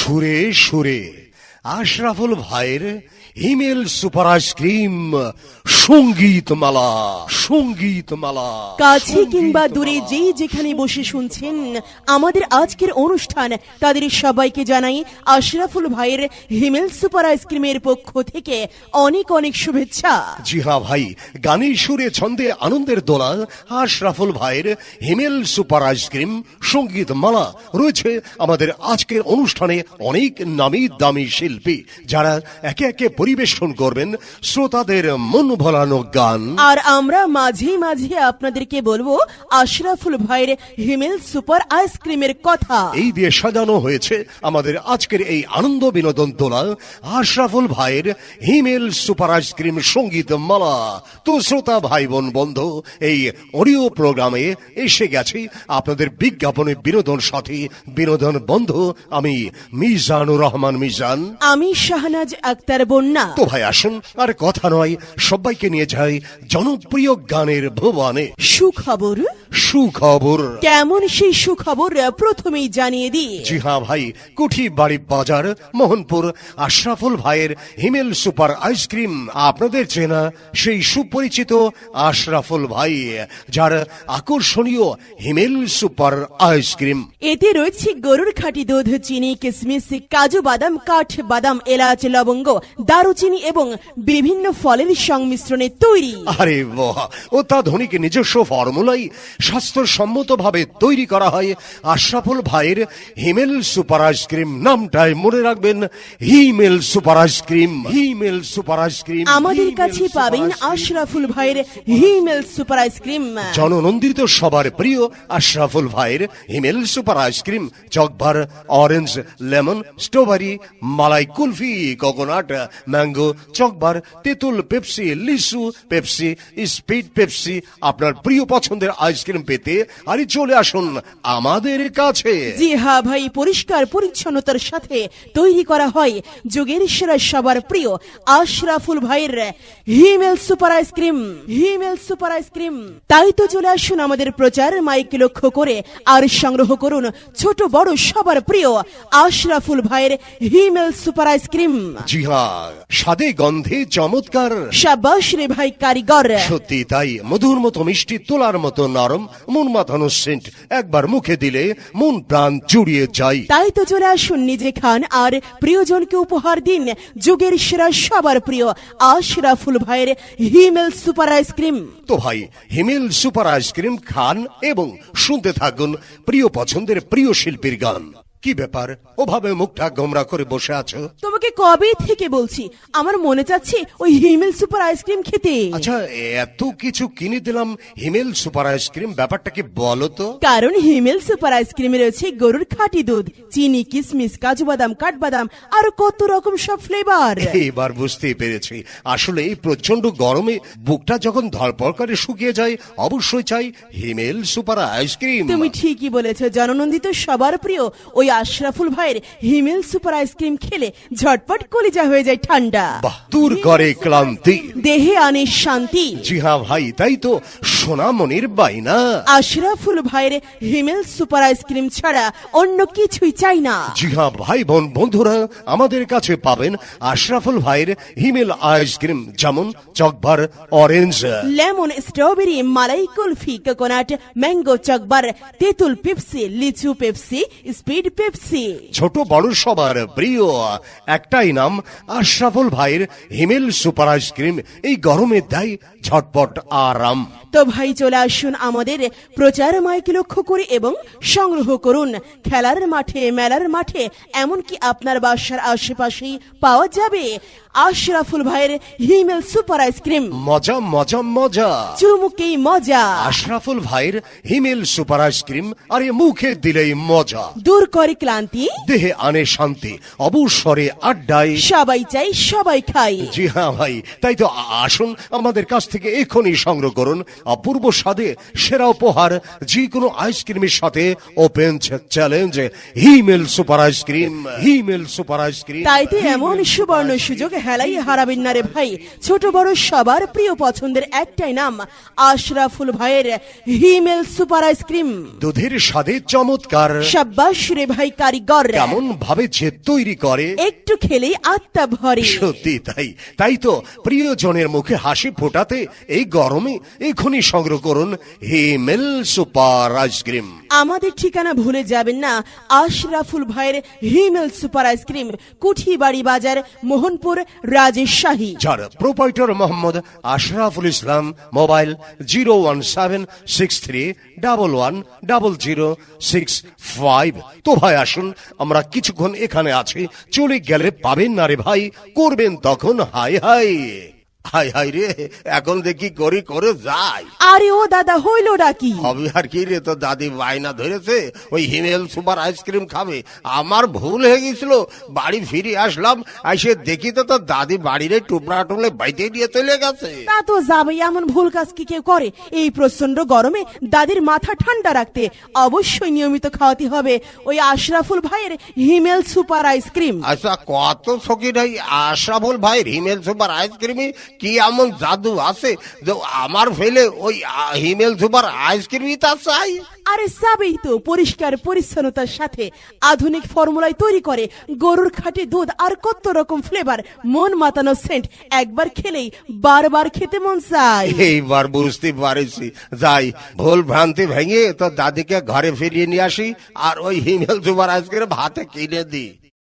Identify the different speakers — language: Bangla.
Speaker 1: সুরে সুরে আশরাফুল ভাইয়ের হিমেল সুপার আইসক্রিম সঙ্গীতমালা
Speaker 2: কাছে কিংবা দূরে যে যেখানে বসে শুনছেন আমাদের আজকের অনুষ্ঠান, তাদের সবাইকে জানাই আশরাফুল ভাইয়ের হিমেল সুপার আইসক্রিমের পক্ষ থেকে অনেক অনেক শুভেচ্ছা।
Speaker 1: জি হ্যাঁ ভাই, গানের সুরে ছন্দে আনন্দের দোলা আশরাফুল ভাইয়ের হিমেল সুপার আইসক্রিম সঙ্গীতমালা রয়েছে আমাদের আজকের অনুষ্ঠানে অনেক নামি দামি শিল্পী, যারা একে একে পরিবেশন করবেন শ্রোতাদের মন ভোলানো গান।
Speaker 2: আর আমরা মাঝে মাঝে আপনাদেরকে বলবো আশরাফুল ভাইয়ের হিমেল সুপার আইসক্রিমের কথা।
Speaker 1: এই দিয়ে সাজানো হয়েছে আমাদের আজকের এই আনন্দ বিনোদন তোলা আশরাফুল ভাইয়ের হিমেল সুপার আইসক্রিম সঙ্গীতমালা। তো শ্রোতা ভাই বোন বন্ধু, এই অডিও প্রোগ্রামে এসে গেছি আপনাদের বিজ্ঞাপনে বিনোদন সাথী, বিনোদন বন্ধু। আমি মিজানুর রহমান মিজান,
Speaker 2: আমি শাহনাজ আক্তার বন্যা।
Speaker 1: তো ভাই আসুন আর কথা নয়, সবাইকে নিয়ে যাই জনপ্রিয় গানের ভুবনে।
Speaker 2: সুখবর
Speaker 1: সুখবর
Speaker 2: কেমন সেই সুখবর প্রথমেই জানিয়ে দিই।
Speaker 1: জি হ্যাঁ ভাই, কুঠি বাড়ি বাজার মোহনপুর আশরাফুল ভাইয়ের হিমেল সুপার আইসক্রিম, আপনাদের চেনা সেই সুপরিচিত আশরাফুল ভাই, যার আকর্ষণীয় হিমেল সুপার আইসক্রিম।
Speaker 2: এতে রয়েছে গরুর খাঁটি দুধ, চিনি, কিশমিশ, কাজু বাদাম, কাঠ বাদাম, এলাচ, লবঙ্গ, দারুচিনি এবং বিভিন্ন ফলের সংমিশ্রণে তৈরি।
Speaker 1: আরে বাহ, অত্যাধুনিক নিজস্ব ফর্মুলাই স্বাস্থ্যসম্মত ভাবে তৈরি করা হয় আশরাফুল ভাইয়ের হিমেল সুপার আইসক্রিম। নামটাই মনে রাখবেন, হিমেল সুপার আইসক্রিম, হিমেল সুপার আইসক্রিম।
Speaker 2: আমাদের কাছে পাবেন আশরাফুল ভাইয়ের হিমেল সুপার আইসক্রিম।
Speaker 1: জননন্দিত সবার প্রিয় আশরাফুল ভাইয়ের Himel super ice cream chocbar, orange, lemon, strawberry, malai kulfi, coconut, mango, chocbar, তেঁতুল, পেপসি, লিচু পেপসি, স্পিড পেপসি। আপনার প্রিয় পছন্দের আইসক্রিম পেতে আরে চলে আসুন আমাদের কাছে।
Speaker 2: জি হ্যাঁ ভাই, পরিষ্কার পরিচ্ছন্নতার সাথে তৈরি করা হয় যুগের সেরা সবার প্রিয় আশরাফুল ভাইয়ের হিমেল সুপার আইসক্রিম, হিমেল সুপার আইসক্রিম। তাই তো চলে আসুন আমাদের প্রচার মাইক লক্ষ্য করে আর সংগ্রহ করুন ছোট বড় সবার প্রিয় আশরাফুল ভাইয়ের হিমেল সুপার আইসক্রিম।
Speaker 1: জি হ্যাঁ, স্বাদে গন্ধে চমৎকার।
Speaker 2: শাবাশ রে ভাই কারিগর।
Speaker 1: সত্যি তাই, মধুর মতো মিষ্টি, তোলার মতো নরম, মন মাথানো সেন্ট, একবার মুখে দিলে মন প্রাণ জুড়িয়ে যায়।
Speaker 2: তাই তো চলে আসুন, নিজে খান আর প্রিয়জনকে উপহার দিন যুগের সেরা সবার প্রিয় আশরাফুল ভাইয়ের হিমেল সুপার আইসক্রিম।
Speaker 1: তো ভাই, হিমেল সুপার আইসক্রিম খান এবং শুনতে থাকুন প্রিয় পছন্দের প্রিয় শিল্পীর গান। কি ব্যাপার, ওভাবে মুখটা গোমরা করে বসে আছো?
Speaker 2: তোমাকে কবে থেকে বলছি আমার মনে চাচ্ছে ওই হিমেল সুপার আইসক্রিম খেতে।
Speaker 1: আচ্ছা, এত কিছু কিনে দিলাম, হিমেল সুপার আইসক্রিম ব্যাপারটা কি বলো তো?
Speaker 2: কারণ হিমেল সুপার আইসক্রিমে রয়েছে গরুর খাঁটি দুধ, চিনি, কিশমিশ, কাজু বাদাম, কাঠবাদাম আর কত রকম সব ফ্লেভার।
Speaker 1: এবার বুঝতেই পেরেছি, আসলে এই প্রচন্ড গরমে বুকটা যখন ধড়পড় করে শুকিয়ে যায়, অবশ্যই চাই হিমেল সুপার আইসক্রিম।
Speaker 2: তুমি ঠিকই বলেছো, জননন্দিত সবার প্রিয় ওই আশরাফুল ভাইয়ের হিমেল সুপার আইসক্রিম খেলে ঝটপট কলিজা হয়ে যায় ঠান্ডা,
Speaker 1: বাহ, দূর করে ক্লান্তি,
Speaker 2: দেহে আনে শান্তি।
Speaker 1: জি হ্যাঁ ভাই, তাই তো সোনামণির বাইনা।
Speaker 2: আশরাফুল ভাইয়ের হিমেল সুপার আইসক্রিম ছাড়া অন্য কিছুই চাই না।
Speaker 1: জি হ্যাঁ ভাই বোন বন্ধুরা, আমাদের কাছে পাবেন আশরাফুল ভাইয়ের হিমেল আইসক্রিম, যেমন Chocobar, orange,
Speaker 2: lemon, strawberry, malai kulfi, coconut, mango, chocbar, তেঁতুল পেপসি, লিচু পেপসি, স্পিড পেপসি।
Speaker 1: ছোট বড় সবার প্রিয় একটাই নাম, আশরাফুল ভাইয়ের হিমেল সুপার আইসক্রিম। এই গরমে দেয় ঝটপট আরাম।
Speaker 2: তো ভাই চলে আসুন আমাদের প্রচার মাইক লক্ষ্য করে এবং সংগ্রহ করুন খেলার মাঠে, মেলার মাঠে, এমনকি আপনার বাসার আশেপাশেই পাওয়া যাবে আশরাফুল ভাইয়ের হিমেল সুপার আইসক্রিম।
Speaker 1: মজা মজা মজা,
Speaker 2: চুমুকেই মজা।
Speaker 1: আশরাফুল ভাইয়ের হিমেল সুপার আইসক্রিম, আর এ মুখে দিলেই মজা,
Speaker 2: দূর করে ক্লান্তি,
Speaker 1: দেহে আনে শান্তি, অবসরে আড্ডায়
Speaker 2: সবাই চাই সবাই খাই।
Speaker 1: জি হ্যাঁ ভাই, তাই তো আসুন আমাদের কাছ থেকে এখনই সংগ্রহ করুন অপূর্ব স্বাদে সেরা উপহার যে কোনো আইসক্রিমের সাথে ওপেন চ্যালেঞ্জ হিমেল সুপার আইসক্রিম, হিমেল সুপার আইসক্রিম।
Speaker 2: তাইতে এমন সুবর্ণ সুযোগ হেলাই হারাবেন না রে ভাই। ছোট বড় সবার প্রিয় পছন্দের একটাই নাম, আশরাফুল ভাইয়ের হিমেল সুপার আইসক্রিম।
Speaker 1: দুধের স্বাদে চমৎকার,
Speaker 2: সাব্বাস রে ভাই কারিগর,
Speaker 1: কেমন ভাবে যে তৈরি করে
Speaker 2: একটু খেলেই আত্মা ভরে।
Speaker 1: সত্যি তাই, তাই তো প্রিয়জনের মুখে হাসি ফোটাতে এই গরমে এখনই সংগ্রহ করুন হিমেল সুপার আইসক্রিম।
Speaker 2: আমাদের ঠিকানা ভুলে যাবেন না, আশরাফুল ভাইয়ের হিমেল সুপার আইসক্রিম, কুঠিবাড়ি বাজার, মোহনপুর, রাজশাহী।
Speaker 1: যার প্রোপাইটার মোহাম্মদ আশরাফুল ইসলাম। মোবাইল 01763110065। তো ভাই আসুন, আমরা কিছুক্ষণ এখানে আছি, চলে গেলে পাবেন না রে ভাই, করবেন তখন হাই হাই হাই হাই রে। এখন দেখি করি করে যাই।
Speaker 2: আরে ও দাদা, হইল ডাকি?
Speaker 1: হবে আর কি রে, তো দাদি বায়না ধরেছে ওই হিমেল সুপার আইসক্রিম খাবে। আমার ভুল হয়ে গেছিল, বাড়ি ফিরে আসলাম, এসে দেখি তো তোর দাদি বাড়ির টুকরা টুকলে বাইতে দিয়ে চলে গেছে।
Speaker 2: তা তো যাবে, এমন ভুল কাজ কি কেউ করে? এই প্রচন্ড গরমে দাদির মাথা ঠান্ডা রাখতে অবশ্যই নিয়মিত খাওয়াতে হবে ওই আশরাফুল ভাইয়ের হিমেল সুপার আইসক্রিম।
Speaker 1: আচ্ছা, কত শখিন এই আশরাফুল ভাইয়ের হিমেল সুপার আইসক্রিমে কি এমন জাদু আছে যে আমার ফেলে ওই হিমেল সুপার আইসক্রিমই তা চাই?
Speaker 2: আরে যাবেই তো, পরিষ্কার পরিচ্ছন্নতার সাথে আধুনিক ফর্মুলায় তৈরি করে গরুর খাঁটি দুধ আর কত রকম ফ্লেভার, মন মাতানো সেন্ট, একবার খেলেই বারবার খেতে মন চায়।
Speaker 1: এইবার বুঝতে পারছি, যাই ভুল ভ্রান্তি ভেঙে তো দাদিকে ঘরে ফিরিয়ে নিয়ে আসি আর ওই হিমেল সুপার আইসক্রিম হাতে কিনে দিই।